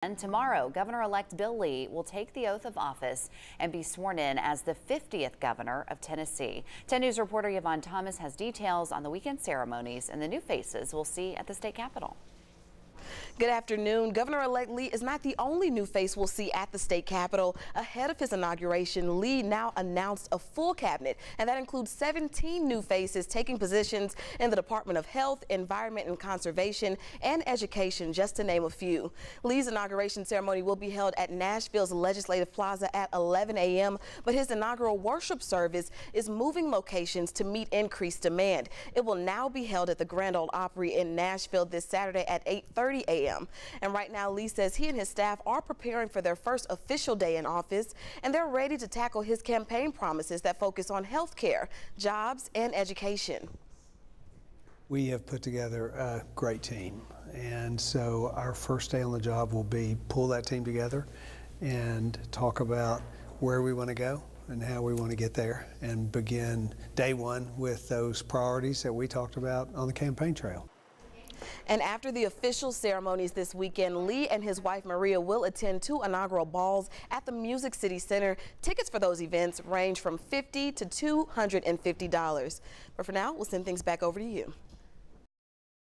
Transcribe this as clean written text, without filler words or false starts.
And tomorrow, Governor-elect Bill Lee will take the oath of office and be sworn in as the 50th governor of Tennessee. 10 News reporter Yvonne Thomas has details on the weekend ceremonies and the new faces we'll see at the state capitol. Good afternoon. Governor-elect Lee is not the only new face we'll see at the state capitol. Ahead of his inauguration, Lee now announced a full cabinet, and that includes 17 new faces taking positions in the Department of Health, Environment and Conservation, and Education, just to name a few. Lee's inauguration ceremony will be held at Nashville's Legislative Plaza at 11 a.m., but his inaugural worship service is moving locations to meet increased demand. It will now be held at the Grand Ole Opry in Nashville this Saturday at 8:30 a.m. And right now, Lee says he and his staff are preparing for their first official day in office, and they're ready to tackle his campaign promises that focus on health care, jobs, and education. We have put together a great team, and so our first day on the job will be pull that team together and talk about where we want to go and how we want to get there, and begin day one with those priorities that we talked about on the campaign trail. And after the official ceremonies this weekend, Lee and his wife Maria will attend 2 inaugural balls at the Music City Center. Tickets for those events range from $50 to $250. But for now, we'll send things back over to you.